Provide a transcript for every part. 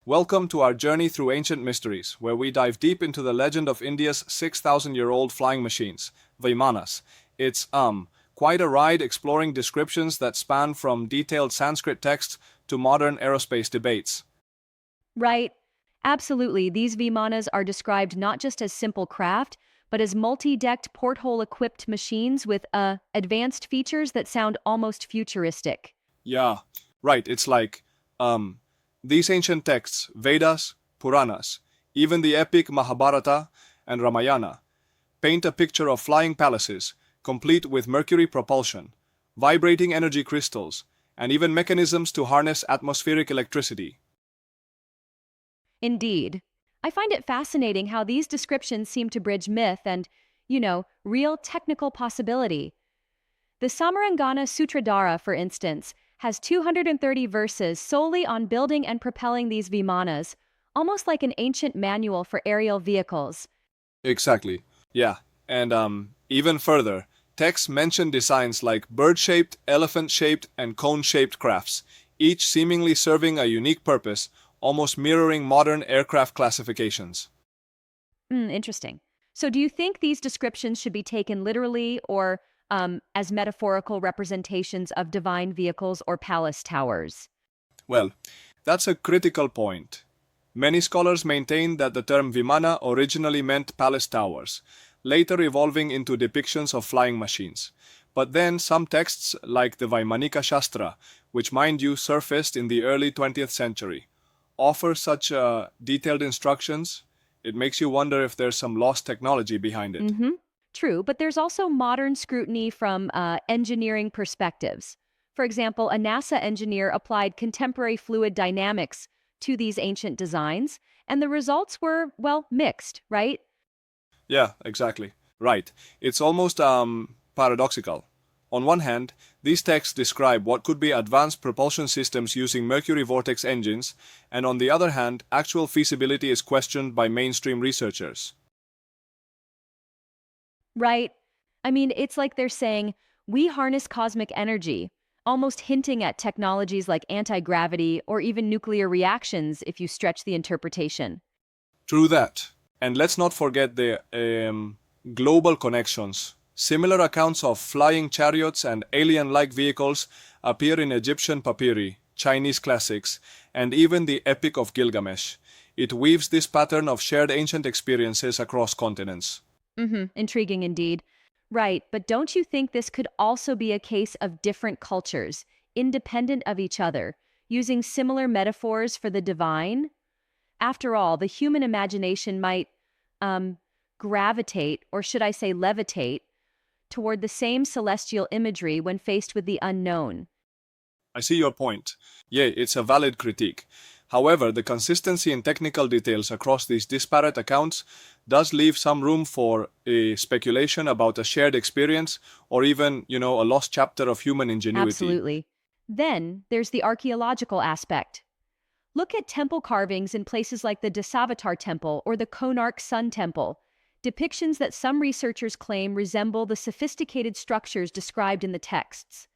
Welcome to our journey through ancient mysteries, where we dive deep into the legend of India's 6,000-year-old flying machines, Vimanas. It's, quite a ride exploring descriptions that span from detailed Sanskrit texts to modern aerospace debates. Right. Absolutely. These Vimanas are described not just as simple craft, but as multi-decked porthole-equipped machines with advanced features that sound almost futuristic. Yeah, right, it's like, um, these ancient texts, Vedas, Puranas, even the epic Mahabharata and Ramayana, paint a picture of flying palaces, complete with mercury propulsion, vibrating energy crystals, and even mechanisms to harness atmospheric electricity. Indeed. I find it fascinating how these descriptions seem to bridge myth and, real technical possibility. The Samarangana Sutradhara, for instance, has 230 verses solely on building and propelling these Vimanas, almost like an ancient manual for aerial vehicles. Exactly. Yeah. And even further, texts mention designs like bird-shaped, elephant-shaped, and cone-shaped crafts, each seemingly serving a unique purpose, almost mirroring modern aircraft classifications. Interesting. So, do you think these descriptions should be taken literally or as metaphorical representations of divine vehicles or palace towers? Well, that's a critical point. Many scholars maintain that the term Vimana originally meant palace towers, later evolving into depictions of flying machines. But then some texts, like the Vaimanika Shastra, which mind you surfaced in the early 20th century, offer such detailed instructions, it makes you wonder if there's some lost technology behind it. Mm-hmm. True, but there's also modern scrutiny from engineering perspectives. For example, a NASA engineer applied contemporary fluid dynamics to these ancient designs, and the results were, well, mixed, right? Yeah, exactly. Right. It's almost paradoxical. On one hand, these texts describe what could be advanced propulsion systems using mercury vortex engines, and on the other hand, actual feasibility is questioned by mainstream researchers. Right. I mean, it's like they're saying, we harness cosmic energy, almost hinting at technologies like anti-gravity or even nuclear reactions if you stretch the interpretation. True that. And let's not forget the global connections. Similar accounts of flying chariots and alien like vehicles appear in Egyptian papyri, Chinese classics, and even the Epic of Gilgamesh. It weaves this pattern of shared ancient experiences across continents. Intriguing indeed. Right, but don't you think this could also be a case of different cultures, independent of each other, using similar metaphors for the divine? After all, the human imagination might, um, gravitate, or should I say levitate, toward the same celestial imagery when faced with the unknown. I see your point. Yeah, it's a valid critique. However, the consistency in technical details across these disparate accounts does leave some room for a speculation about a shared experience or even, a lost chapter of human ingenuity. Absolutely. Then there's the archaeological aspect. Look at temple carvings in places like the Dasavatar Temple or the Konark Sun Temple, depictions that some researchers claim resemble the sophisticated structures described in the texts.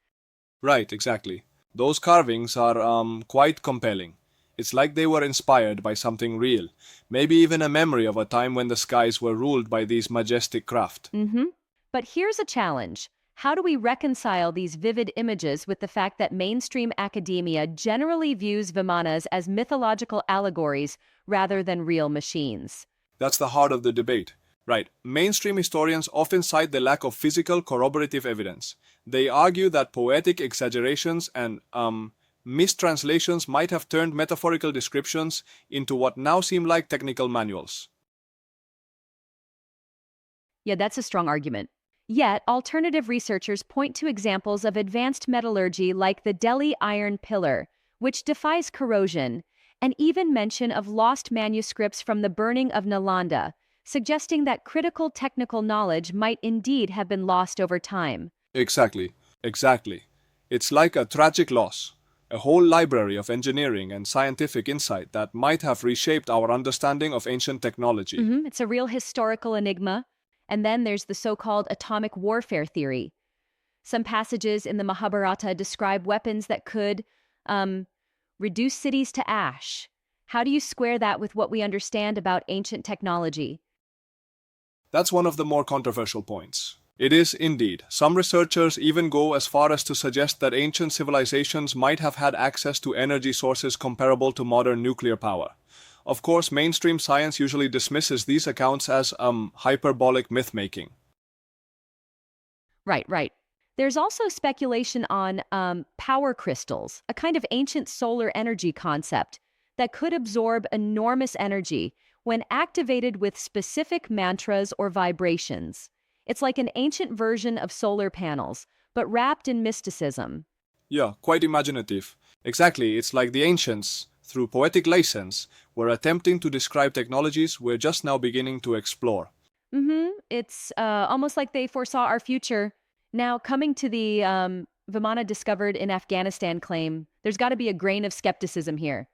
Right, exactly. Those carvings are quite compelling. It's like they were inspired by something real, maybe even a memory of a time when the skies were ruled by these majestic craft. Mm-hmm. But here's a challenge. How do we reconcile these vivid images with the fact that mainstream academia generally views Vimanas as mythological allegories rather than real machines? That's the heart of the debate. Right. Mainstream historians often cite the lack of physical corroborative evidence. They argue that poetic exaggerations and mistranslations might have turned metaphorical descriptions into what now seem like technical manuals. Yeah, that's a strong argument. Yet, alternative researchers point to examples of advanced metallurgy like the Delhi iron pillar, which defies corrosion, and even mention of lost manuscripts from the burning of Nalanda, suggesting that critical technical knowledge might indeed have been lost over time. Exactly. Exactly. It's like a tragic loss. A whole library of engineering and scientific insight that might have reshaped our understanding of ancient technology. It's a real historical enigma. And then there's the so-called atomic warfare theory. Some passages in the Mahabharata describe weapons that could um, reduce cities to ash. How do you square that with what we understand about ancient technology? That's one of the more controversial points. It is, indeed. Some researchers even go as far as to suggest that ancient civilizations might have had access to energy sources comparable to modern nuclear power. Of course, mainstream science usually dismisses these accounts as hyperbolic myth-making. Right, right. There's also speculation on power crystals, a kind of ancient solar energy concept that could absorb enormous energy when activated with specific mantras or vibrations. It's like an ancient version of solar panels, but wrapped in mysticism. Yeah, quite imaginative. Exactly, it's like the ancients, through poetic license, were attempting to describe technologies we're just now beginning to explore. It's almost like they foresaw our future. Now, coming to the Vimana discovered in Afghanistan claim, there's got to be a grain of skepticism here.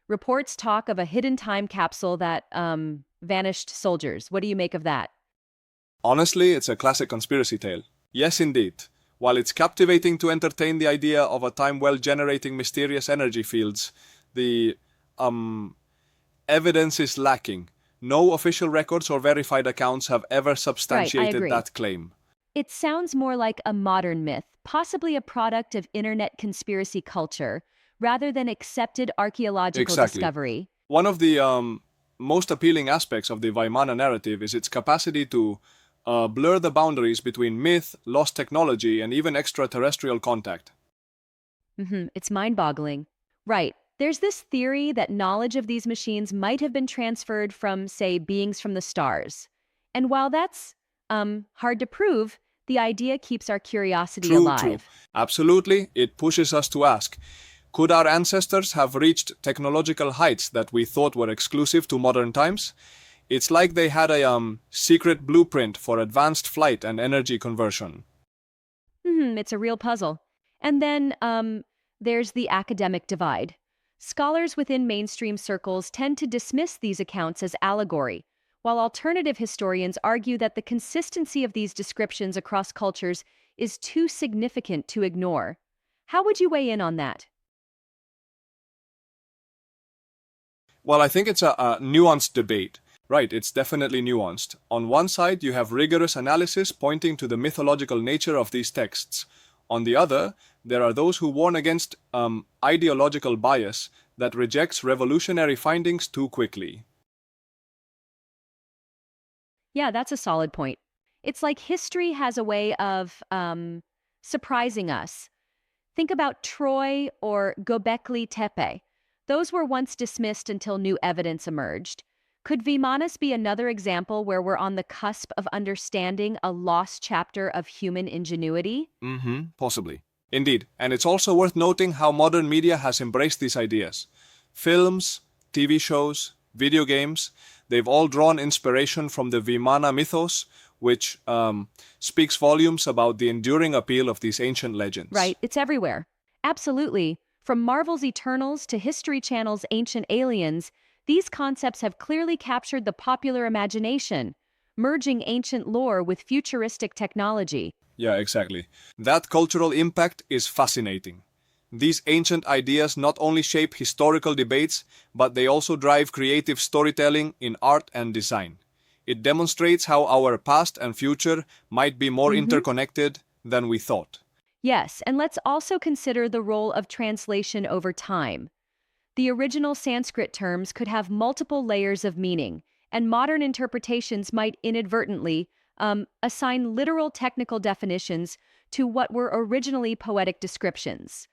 Reports talk of a hidden time capsule that vanished soldiers. What do you make of that? Honestly, it's a classic conspiracy tale. Yes, indeed. While it's captivating to entertain the idea of a time well generating mysterious energy fields, the um evidence is lacking. No official records or verified accounts have ever Right, I substantiated agree. that claim. It sounds more like a modern myth, possibly a product of internet conspiracy culture, rather than accepted archaeological Exactly. discovery. One of the most appealing aspects of the Vimana narrative is its capacity to blur the boundaries between myth, lost technology, and even extraterrestrial contact. It's mind-boggling. Right. There's this theory that knowledge of these machines might have been transferred from, say, beings from the stars. And while that's hard to prove, the idea keeps our curiosity True, true. alive. Absolutely, it pushes us to ask, could our ancestors have reached technological heights that we thought were exclusive to modern times? It's like they had a secret blueprint for advanced flight and energy conversion. It's a real puzzle. And then there's the academic divide. Scholars within mainstream circles tend to dismiss these accounts as allegory, while alternative historians argue that the consistency of these descriptions across cultures is too significant to ignore. How would you weigh in on that? Well, I think it's a nuanced debate. Right, it's definitely nuanced. On one side, you have rigorous analysis pointing to the mythological nature of these texts. On the other, there are those who warn against ideological bias that rejects revolutionary findings too quickly. Yeah, that's a solid point. It's like history has a way of surprising us. Think about Troy or Göbekli Tepe. Those were once dismissed until new evidence emerged. Could Vimanas be another example where we're on the cusp of understanding a lost chapter of human ingenuity? Possibly. Indeed, and it's also worth noting how modern media has embraced these ideas. Films, TV shows, video games, they've all drawn inspiration from the Vimana mythos, which speaks volumes about the enduring appeal of these ancient legends. Right, it's everywhere. Absolutely. From Marvel's Eternals to History Channel's Ancient Aliens, these concepts have clearly captured the popular imagination, merging ancient lore with futuristic technology. Yeah, exactly. That cultural impact is fascinating. These ancient ideas not only shape historical debates, but they also drive creative storytelling in art and design. It demonstrates how our past and future might be more Mhm. interconnected than we thought. Yes, and let's also consider the role of translation over time. The original Sanskrit terms could have multiple layers of meaning, and modern interpretations might inadvertently assign literal technical definitions to what were originally poetic descriptions.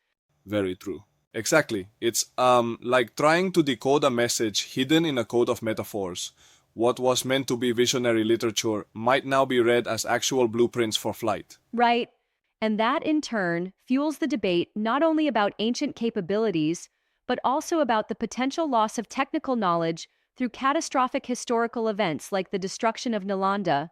Very true. Exactly. It's like trying to decode a message hidden in a code of metaphors. What was meant to be visionary literature might now be read as actual blueprints for flight. Right. And that, in turn, fuels the debate not only about ancient capabilities, but also about the potential loss of technical knowledge through catastrophic historical events like the destruction of Nalanda.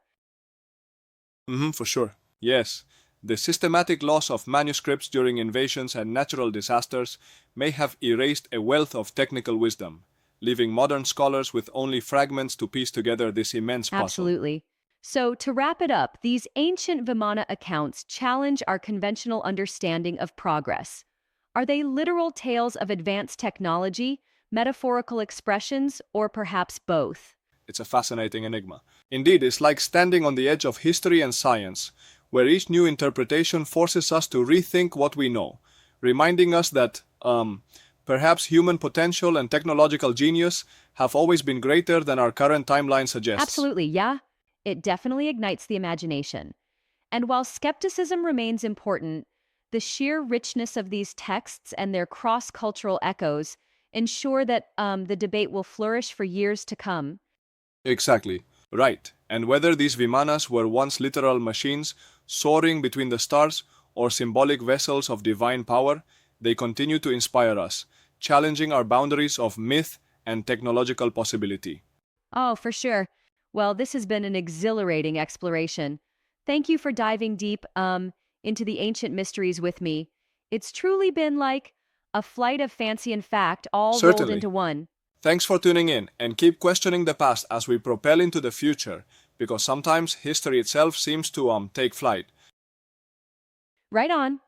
For sure. Yes. The systematic loss of manuscripts during invasions and natural disasters may have erased a wealth of technical wisdom, leaving modern scholars with only fragments to piece together this immense puzzle. Absolutely. So, to wrap it up, these ancient Vimana accounts challenge our conventional understanding of progress. Are they literal tales of advanced technology, metaphorical expressions, or perhaps both? It's a fascinating enigma. Indeed, it's like standing on the edge of history and science, where each new interpretation forces us to rethink what we know, reminding us that, perhaps human potential and technological genius have always been greater than our current timeline suggests. Absolutely, yeah. It definitely ignites the imagination. And while skepticism remains important, the sheer richness of these texts and their cross-cultural echoes ensure that the debate will flourish for years to come. Exactly. Right. And whether these Vimanas were once literal machines soaring between the stars or symbolic vessels of divine power, they continue to inspire us, challenging our boundaries of myth and technological possibility. Oh, for sure. Well, this has been an exhilarating exploration. Thank you for diving deep into the ancient mysteries with me. It's truly been like a flight of fancy and fact all rolled Certainly. into one. Thanks for tuning in and keep questioning the past as we propel into the future, because sometimes history itself seems to take flight. Right on.